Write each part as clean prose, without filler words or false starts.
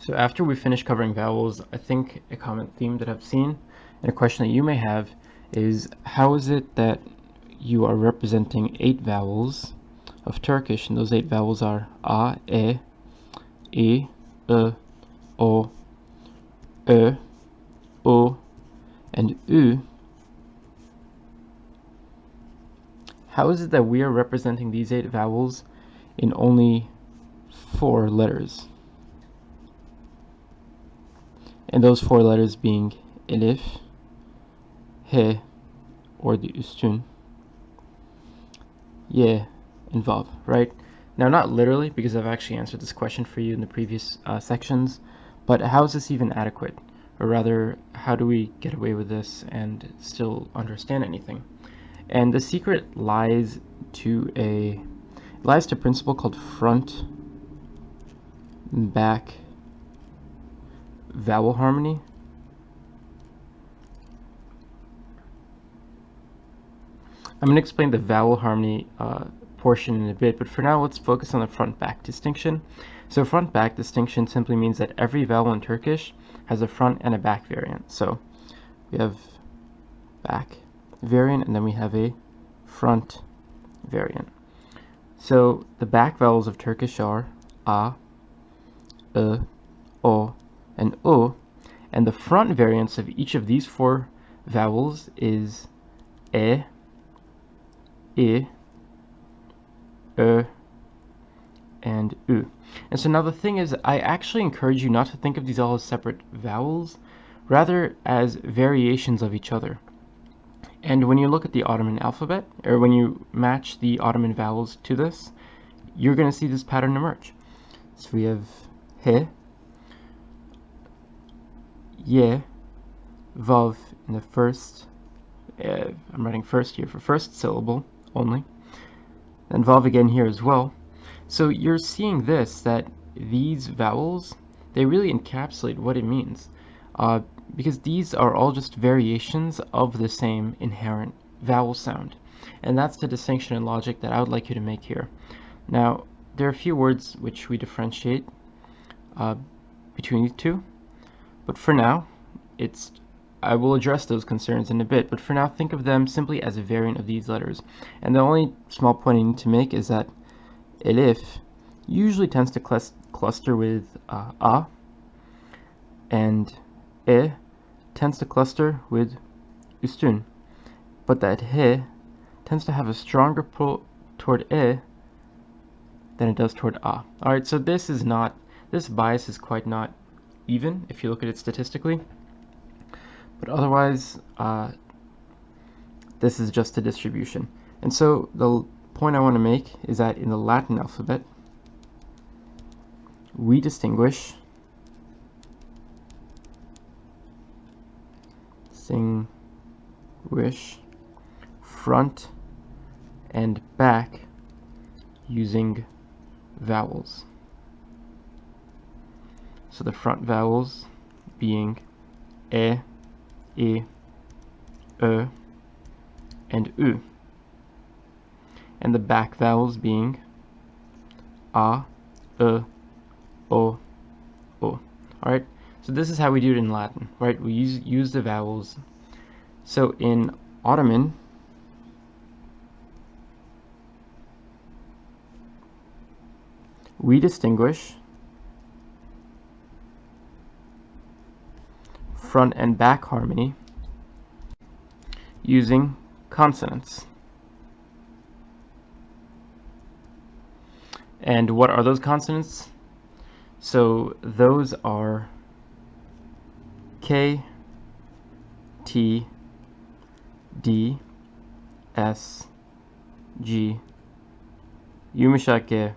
So after we finish covering vowels, I think a common theme that I've seen and a question that you may have is how is it that you are representing 8 vowels of Turkish, and those 8 vowels are A, E, O, Ö, O, and U. How is it that we are representing these 8 vowels in only 4 letters? And those 4 letters being elif, he, or the üstün, ye, and vav, right? Now, not literally, because I've actually answered this question for you in the previous sections, but how is this even adequate? Or rather, how do we get away with this and still understand anything? And the secret lies to a principle called front back vowel harmony. I'm going to explain the vowel harmony portion in a bit, but for now let's focus on the front-back distinction. So front-back distinction simply means that every vowel in Turkish has a front and a back variant. So we have back variant and then we have a front variant. So the back vowels of Turkish are A, O, and O, and the front variants of each of these 4 vowels is E, Ö, and U. And so now the thing is, I actually encourage you not to think of these all as separate vowels, rather as variations of each other. And when you look at the Ottoman alphabet, or when you match the Ottoman vowels to this, you're going to see this pattern emerge. So we have he, ye, vav in the first, I'm writing first here for first syllable only, and vav again here as well. So you're seeing this, that these vowels, they really encapsulate what it means, because these are all just variations of the same inherent vowel sound. And that's the distinction in logic that I would like you to make here. Now, there are a few words which we differentiate between these two, but for now, I will address those concerns in a bit, but for now, think of them simply as a variant of these letters. And the only small point I need to make is that elif usually tends to cluster with A, and E tends to cluster with üstün, but that he tends to have a stronger pull toward E than it does toward A. Alright, so this bias is quite not even if you look at it statistically, but otherwise this is just a distribution. And so the point I want to make is that in the Latin alphabet we distinguish front and back using vowels. So the front vowels being E, Ö, and U, and the back vowels being A, O, O. Alright, so this is how we do it in Latin, right? We use the vowels. So in Ottoman, we distinguish front and back harmony using consonants. And what are those consonants? So those are K, T, D, S, G, yumuşak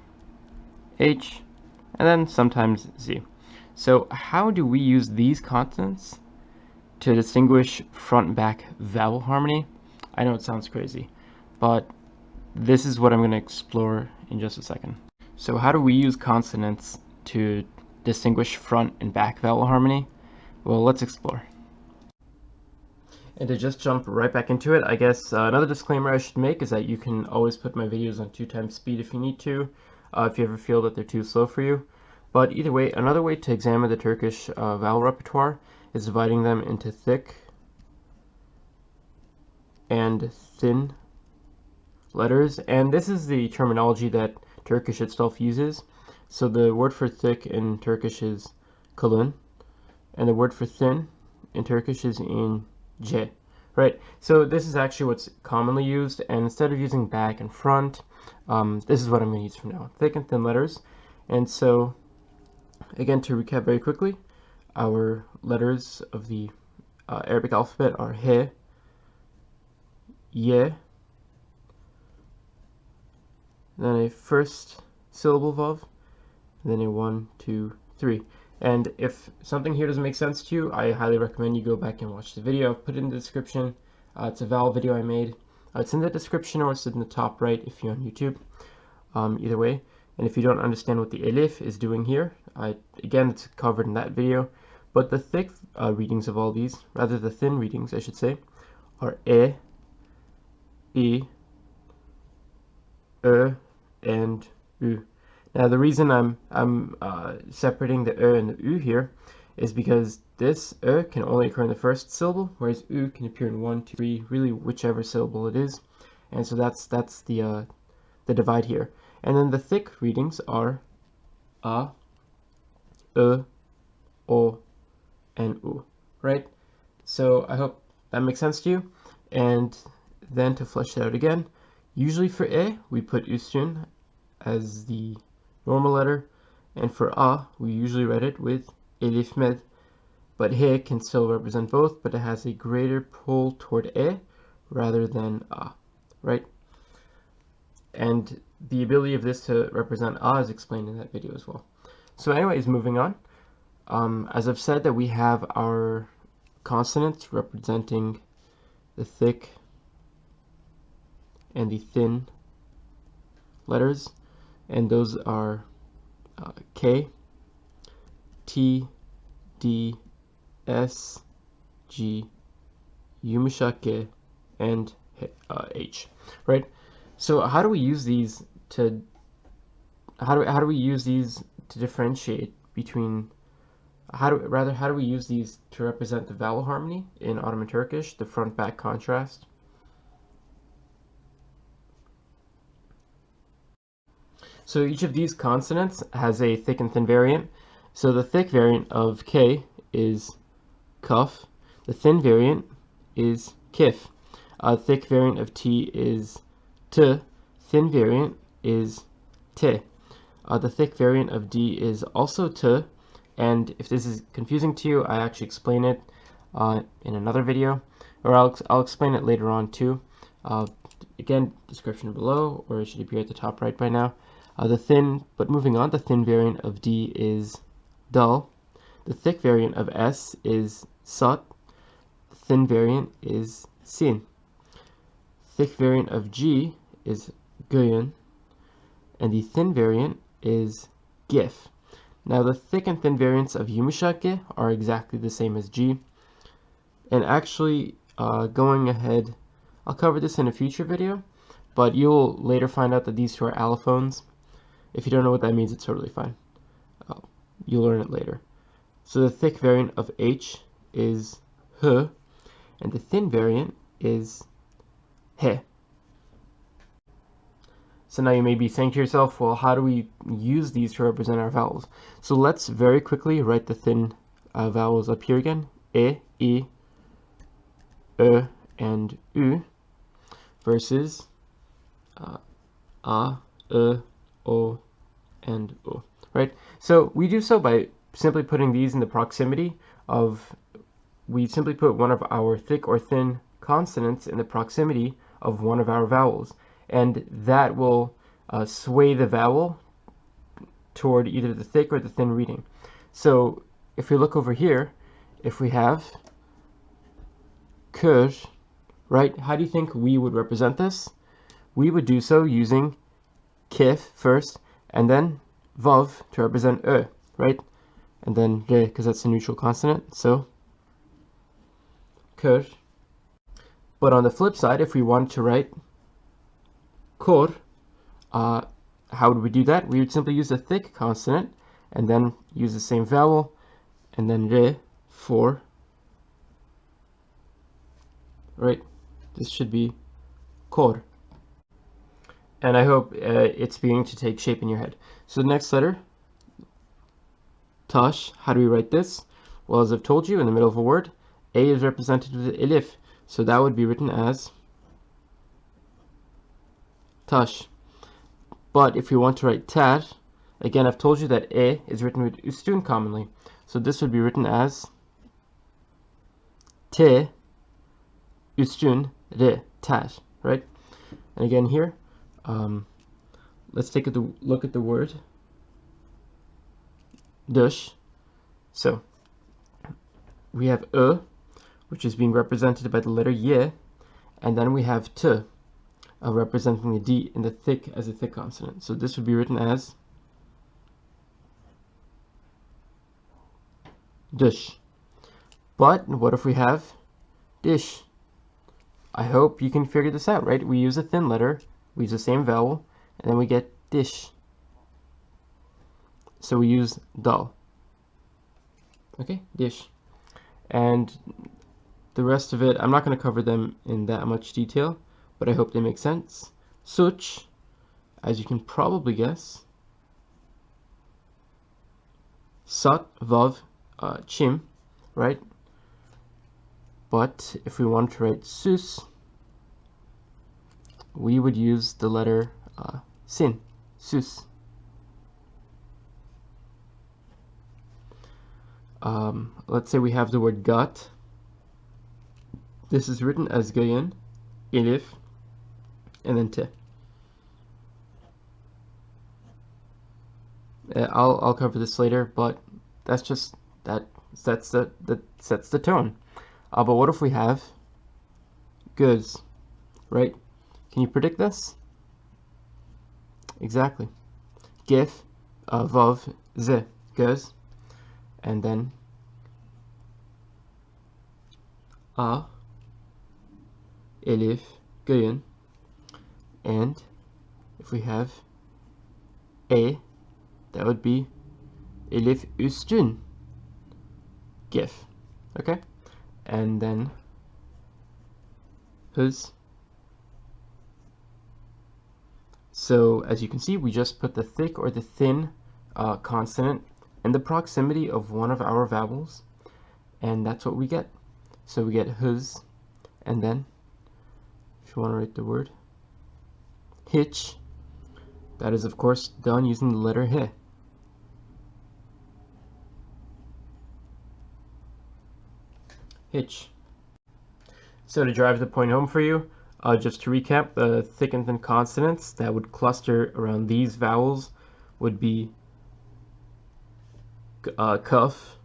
H, and then sometimes Z. So how do we use these consonants to distinguish front-back vowel harmony? I know it sounds crazy, but this is what I'm going to explore in just a second. So how do we use consonants to distinguish front and back vowel harmony? Well, let's explore. And to just jump right back into it, I guess another disclaimer I should make is that you can always put my videos on 2x speed if you need to, if you ever feel that they're too slow for you. But either way, another way to examine the Turkish vowel repertoire is dividing them into thick and thin letters, and this is the terminology that Turkish itself uses. So the word for thick in Turkish is kalın, and the word for thin in Turkish is ince, right? So this is actually what's commonly used, and instead of using back and front, this is what I'm going to use from now, thick and thin letters. And so again, to recap very quickly, our letters of the Arabic alphabet are he, ye, then a first syllable vav, then a 1, 2, 3. And if something here doesn't make sense to you, I highly recommend you go back and watch the video. I've put it in the description. It's a vowel video I made. It's in the description, or it's in the top right if you're on YouTube. Either way. And if you don't understand what the elif is doing here, again, it's covered in that video. But the thick readings of all these, rather the thin readings, I should say, are e, I, ö, and ü. Now the reason I'm separating the ö and the ü here is because this ö can only occur in the first syllable, whereas ü can appear in 1, 2, 3, really whichever syllable it is. And so that's the divide here. And then the thick readings are a, ö, o, and u, right? So I hope that makes sense to you. And then to flesh it out again, usually for e, we put üstün as the normal letter, and for a, we usually read it with elif med, but he can still represent both, but it has a greater pull toward e rather than a, right? And the ability of this to represent a is explained in that video as well. So anyways, moving on. As I've said, that we have our consonants representing the thick and the thin letters, and those are K, T, D, S, G, yumuşak G, and H, right? So how do we use these to differentiate between how do we use these to represent the vowel harmony in Ottoman Turkish, the front-back contrast? So each of these consonants has a thick and thin variant. So the thick variant of K is kaf. The thin variant is kif. Thick variant of T is t. Thin variant is te. The thick variant of D is also t. And if this is confusing to you, I actually explain it in another video, or I'll explain it later on too. Again, description below, or it should appear at the top right by now. Moving on, the thin variant of D is dal. The thick variant of S is sat. The thin variant is sin. Thick variant of G is guyun. And the thin variant is gif. Now the thick and thin variants of yumuşak G are exactly the same as G. And actually, going ahead, I'll cover this in a future video, but you'll later find out that these two are allophones. If you don't know what that means, it's totally fine. You'll learn it later. So the thick variant of H is h, and the thin variant is he. So now you may be saying to yourself, well, how do we use these to represent our vowels? So let's very quickly write the thin vowels up here again. E, I, Ö, and Ü versus A, Ö, O, and U, right? So we do so by simply putting these in the proximity of, we simply put one of our thick or thin consonants in the proximity of one of our vowels, and that will sway the vowel toward either the thick or the thin reading. So if we look over here, if we have kör, right, how do you think we would represent this? We would do so using kif first, and then vav to represent ö, right? And then re, because that's a neutral consonant, so kör. But on the flip side, if we wanted to write kor, how would we do that? We would simply use a thick consonant and then use the same vowel, and then re for, right? This should be kor. And I hope it's beginning to take shape in your head. So the next letter, tash, how do we write this? Well, as I've told you, in the middle of a word, A is represented with elif, so that would be written as tash. But if we want to write tar, again, I've told you that E is written with üstün commonly, so this would be written as T üstün re, tar, right? And again here, let's take a look at the word dush. So we have Ö, which is being represented by the letter Y, and then we have T, representing the D in the thick as a thick consonant. So this would be written as dush. But what if we have dish? I hope you can figure this out, right? We use a thin letter, we use the same vowel, and then we get dish. So we use dal. Okay, dish. And the rest of it, I'm not going to cover them in that much detail, but I hope they make sense. Such, as you can probably guess. Sat, vav, chim, right? But if we want to write sus, we would use the letter sin, sus. Let's say we have the word gat. This is written as gayin, elif, and then te. I'll cover this later, but that's just that sets the tone. But what if we have guz, right? Can you predict this? Exactly. Gif, vav, ze, guz, and then a, elif, gayin, and if we have a, that would be elif üstün, gif, okay? And then huz. So as you can see, we just put the thick or the thin consonant in the proximity of one of our vowels, and that's what we get. So we get huz, and then if you want to write the word hitch, that is of course done using the letter he. Hitch. So to drive the point home for you, just to recap, the thick and thin consonants that would cluster around these vowels would be kaf,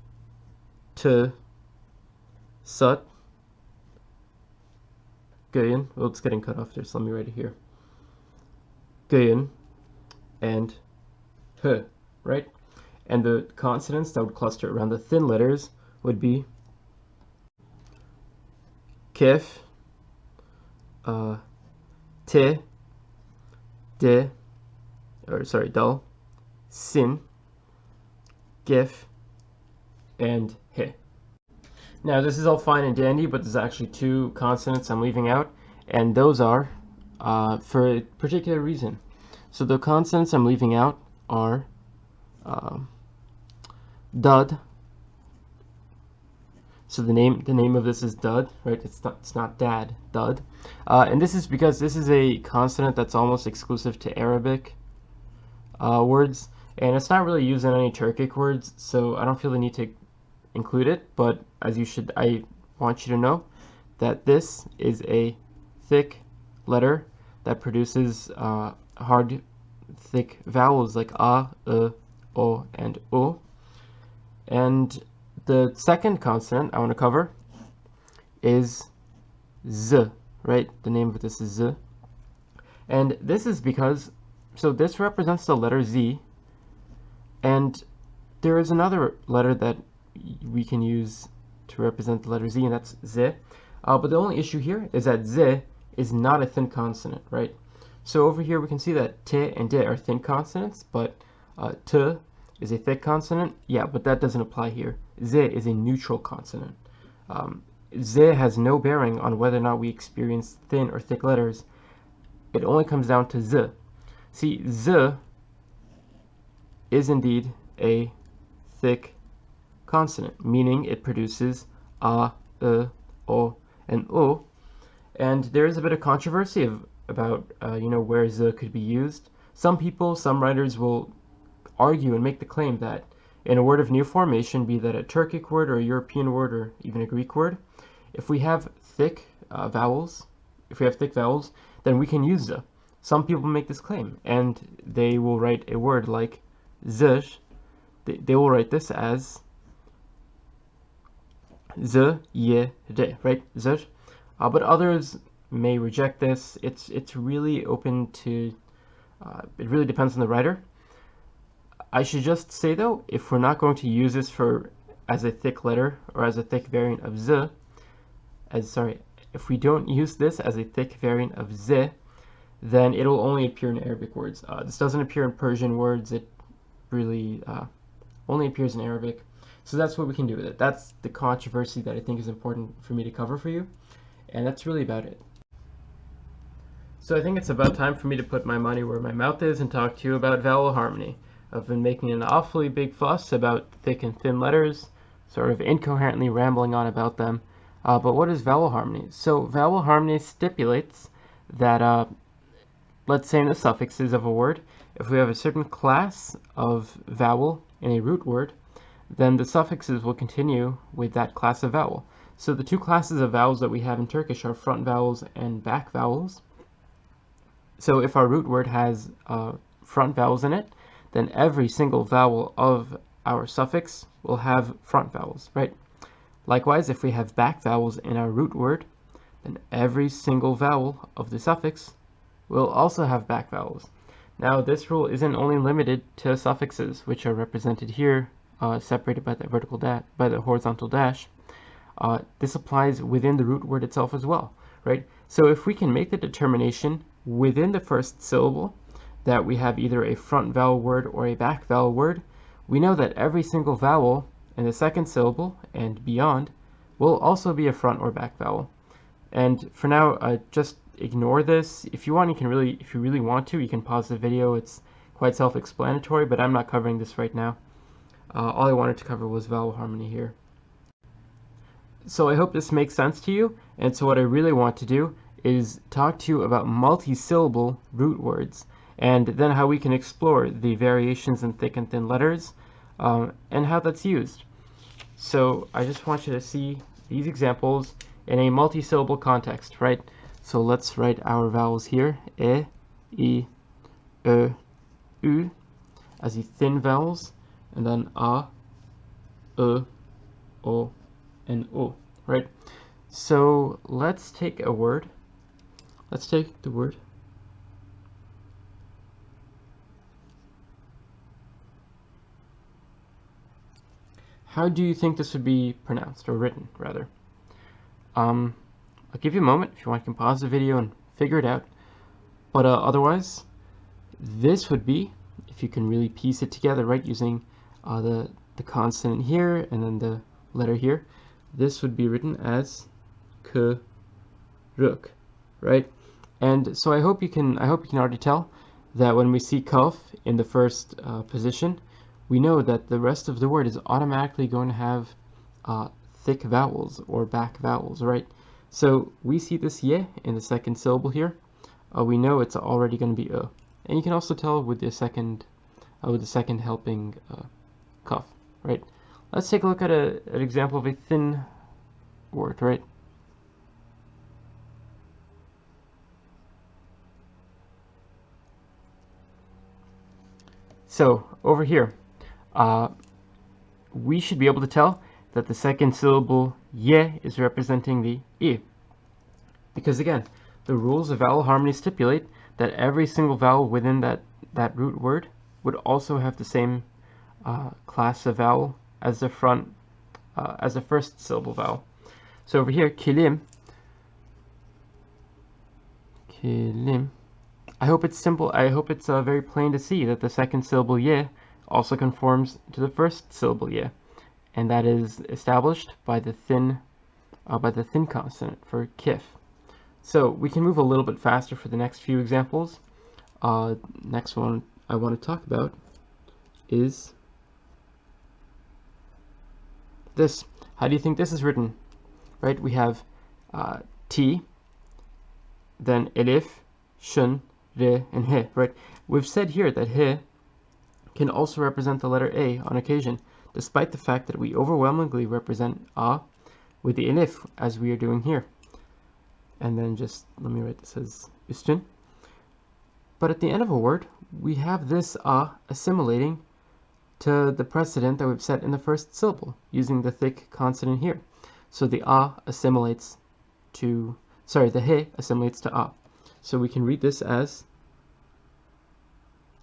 t, sut, gayin. Well, it's getting cut off there, so let me write it here. Gayin and h, right? And the consonants that would cluster around the thin letters would be kef, te, de, or sorry, dal, sin, gif, and he. Now this is all fine and dandy, but there's actually two consonants I'm leaving out, and those are for a particular reason. So the consonants I'm leaving out are dud. So the name of this is dud, right? It's not dad, dud. And this is because this is a consonant that's almost exclusive to Arabic words, and it's not really used in any Turkic words, so I don't feel the need to include it. But as you should, I want you to know that this is a thick letter that produces hard, thick vowels like a, o, and o. And the second consonant I want to cover is z, right? The name of this is z. And this is because, so this represents the letter z, and there is another letter that we can use to represent the letter z, and that's z. But the only issue here is that z is not a thin consonant, right? So over here we can see that t and d are thin consonants, but t is a thick consonant. Yeah, but that doesn't apply here. Z is a neutral consonant. Z has no bearing on whether or not we experience thin or thick letters. It only comes down to Z. See, Z is indeed a thick consonant, meaning it produces A, E, O, and O. And there is a bit of controversy about where Z could be used. Some people, some writers will argue and make the claim that in a word of new formation, be that a Turkic word or a European word or even a Greek word, if we have thick vowels, then we can use Z. Some people make this claim, and they will write a word like zh. They will write this as z, ye, re, right? Zh. But others may reject this. It's really open to. It really depends on the writer. I should just say though, if we're not going to use this as a thick letter or as a thick variant of z, if we don't use this as a thick variant of z, then it'll only appear in Arabic words. This doesn't appear in Persian words. It really only appears in Arabic. So that's what we can do with it. That's the controversy that I think is important for me to cover for you. And that's really about it. So I think it's about time for me to put my money where my mouth is and talk to you about vowel harmony. I've been making an awfully big fuss about thick and thin letters, sort of incoherently rambling on about them. But what is vowel harmony? So vowel harmony stipulates that, let's say in the suffixes of a word, if we have a certain class of vowel in a root word, then the suffixes will continue with that class of vowel. So the two classes of vowels that we have in Turkish are front vowels and back vowels. So if our root word has front vowels in it, then every single vowel of our suffix will have front vowels, right? Likewise, if we have back vowels in our root word, then every single vowel of the suffix will also have back vowels. Now, this rule isn't only limited to suffixes, which are represented here, separated by the horizontal dash. This applies within the root word itself as well, right? So if we can make the determination within the first syllable that we have either a front vowel word or a back vowel word, we know that every single vowel in the second syllable and beyond will also be a front or back vowel. And for now, just ignore this. If you want, if you really want to, you can pause the video. It's quite self-explanatory, but I'm not covering this right now. All I wanted to cover was vowel harmony here. So I hope this makes sense to you, and so what I really want to do is talk to you about multi-syllable root words, and then how we can explore the variations in thick and thin letters, and how that's used. So I just want you to see these examples in a multi-syllable context, right? So let's write our vowels here, e, I, ö, u, as the thin vowels, and then a, ö, o, and o, right? So let's take a word. Let's take the word how do you think this would be pronounced, or written, rather? I'll give you a moment. If you want, you can pause the video and figure it out. But otherwise, this would be, if you can really piece it together, right, using the consonant here and then the letter here, this would be written as k, ruk, right? And so I hope you can already tell that when we see kaf in the first position, we know that the rest of the word is automatically going to have thick vowels or back vowels, right? So we see this ye in the second syllable here. We know it's already going to be and you can also tell with the second helping kaf, right? Let's take a look at an example of a thin word, right? So over here, we should be able to tell that the second syllable ye is representing the I. Because again, the rules of vowel harmony stipulate that every single vowel within that root word would also have the same class of vowel as the first syllable vowel. So over here, kilim. I hope it's simple. I hope it's very plain to see that the second syllable ye also conforms to the first syllable ye, and that is established by the thin consonant for kif. So we can move a little bit faster for the next few examples. Next one I want to talk about is this. How do you think this is written? Right, we have T, then elif, shun, re, and he, right? We've said here that he can also represent the letter A on occasion, despite the fact that we overwhelmingly represent A with the elif, as we are doing here. And then just, let me write this as üstün. But at the end of a word, we have this A assimilating to the precedent that we've set in the first syllable, using the thick consonant here. So the A assimilates to, the he assimilates to A. So we can read this as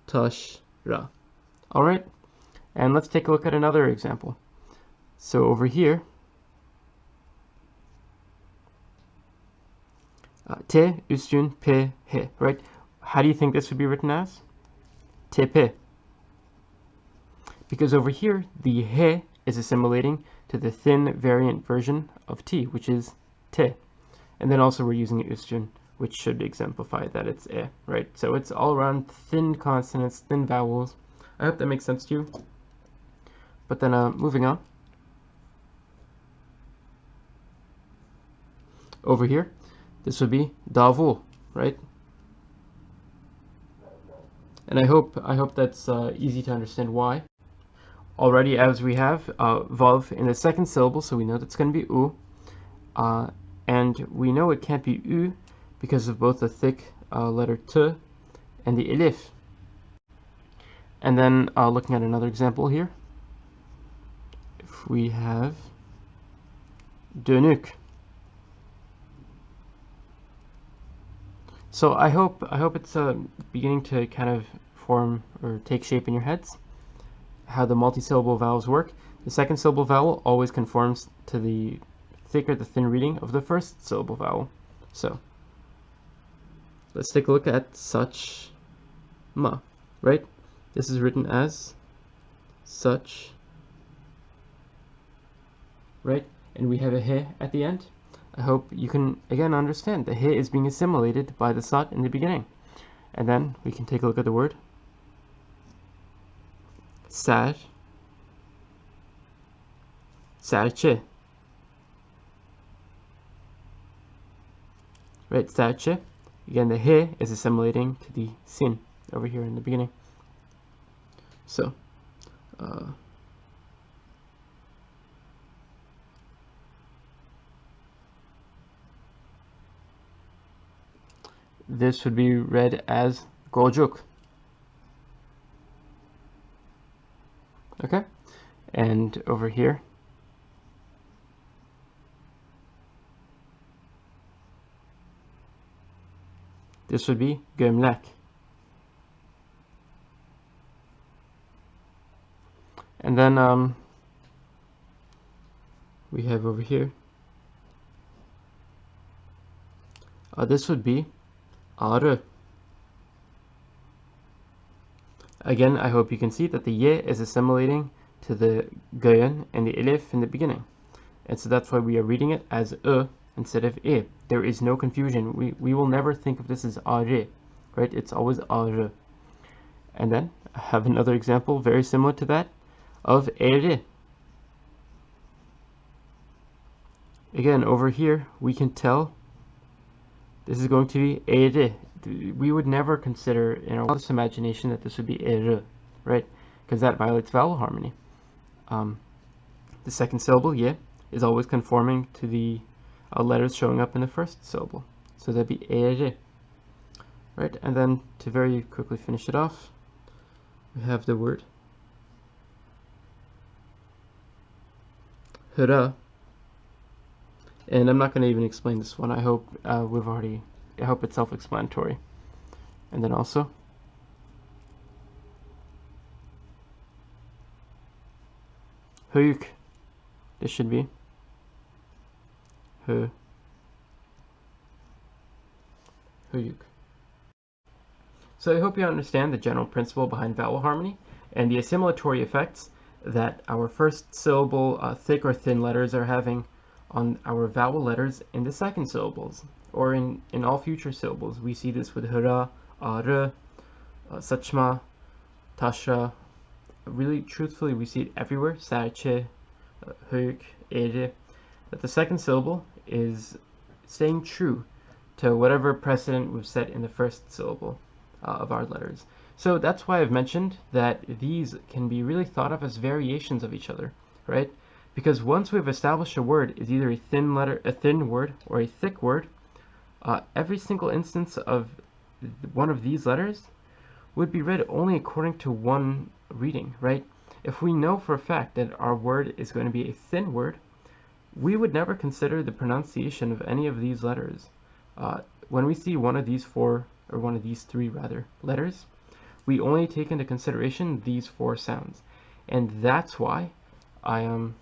tash ra. All right, and let's take a look at another example. So over here, te, üstün, pe, he, right? How do you think this would be written as? Tepe. Because over here, the he is assimilating to the thin variant version of T, which is te. And then also we're using üstün, which should exemplify that it's e, right? So it's all around thin consonants, thin vowels. I hope that makes sense to you. But then moving on. Over here, this would be davul, right? And I hope that's easy to understand why. Already, as we have vav in the second syllable, so we know that's going to be u. And we know it can't be u because of both the thick letter t and the elif. And then looking at another example here, if we have dönük. So I hope it's beginning to kind of form or take shape in your heads how the multisyllable vowels work. The second syllable vowel always conforms to the thick or the thin reading of the first syllable vowel. So let's take a look at such ma, right? This is written as such, right? And we have a he at the end. I hope you can again understand the he is being assimilated by the sat in the beginning. And then we can take a look at the word ser, serçe, right? Serçe. Again, the he is assimilating to the sin over here in the beginning. So, this would be read as gocuk. Okay, and over here, this would be gömlek. And then we have over here, this would be arı. Again, I hope you can see that the ye is assimilating to the gön and the elif in the beginning. And so that's why we are reading it as instead of e. There is no confusion. We will never think of this as arı, right? It's always arı. And then I have another example very similar to that of eri. Again, over here, we can tell this is going to be eri. We would never consider in our wildest imagination that this would be eri, right? Because that violates vowel harmony. The second syllable, ye, is always conforming to the letters showing up in the first syllable. So that'd be eri, right? And then to very quickly finish it off, we have the word hıra. And I'm not going to even explain this one. I hope I hope it's self-explanatory. And then also höyük. This should be höyük. So I hope you understand the general principle behind vowel harmony and the assimilatory effects that our first syllable thick or thin letters are having on our vowel letters in the second syllables, or in all future syllables. We see this with hra, r, saçma, taşra. Really, truthfully, we see it everywhere. Serçe, höyük, eğri. That the second syllable is staying true to whatever precedent we've set in the first syllable of our letters. So that's why I've mentioned that these can be really thought of as variations of each other, right? Because once we've established a word is either a thin word or a thick word, every single instance of one of these letters would be read only according to one reading, right? If we know for a fact that our word is going to be a thin word, we would never consider the pronunciation of any of these letters. When we see one of these three letters, we only take into consideration these four sounds, and that's why I've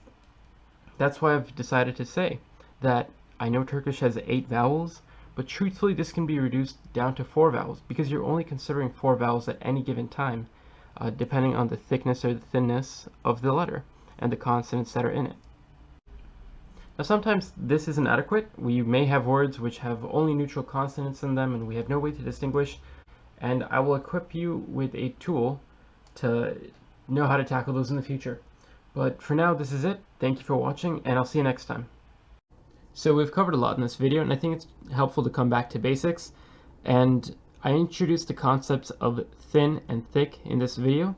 decided to say that I know Turkish has 8 vowels, but truthfully this can be reduced down to 4 vowels because you're only considering 4 vowels at any given time, depending on the thickness or the thinness of the letter and the consonants that are in it. Now sometimes this isn't adequate. We may have words which have only neutral consonants in them and we have no way to distinguish, and I will equip you with a tool to know how to tackle those in the future. But for now, this is it. Thank you for watching, and I'll see you next time. So we've covered a lot in this video, and I think it's helpful to come back to basics. And I introduced the concepts of thin and thick in this video,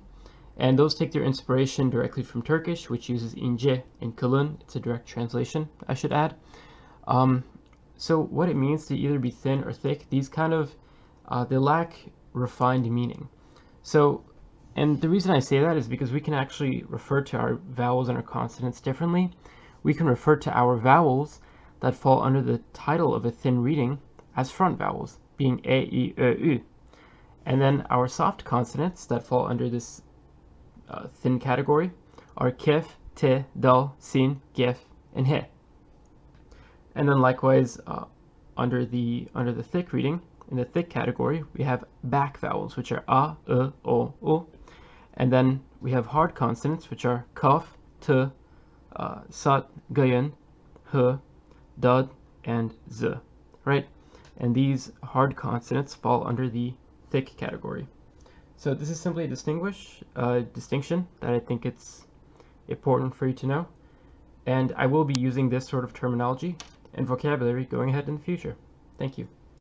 and those take their inspiration directly from Turkish, which uses ince and kalın. It's a direct translation, I should add. So what it means to either be thin or thick, these kind of they lack refined meaning. So, and the reason I say that is because we can actually refer to our vowels and our consonants differently. We can refer to our vowels that fall under the title of a thin reading as front vowels, being e, I, ö, ü. And then our soft consonants that fall under this thin category are kef, te, dal, sin, gef, and he. And then likewise, under the thick reading, in the thick category, we have back vowels, which are a, o, u. And then we have hard consonants, which are kaf, t, sat, gayan, h, dad, and z, right? And these hard consonants fall under the thick category. So this is simply a distinction that I think it's important for you to know. And I will be using this sort of terminology and vocabulary going ahead in the future. Thank you.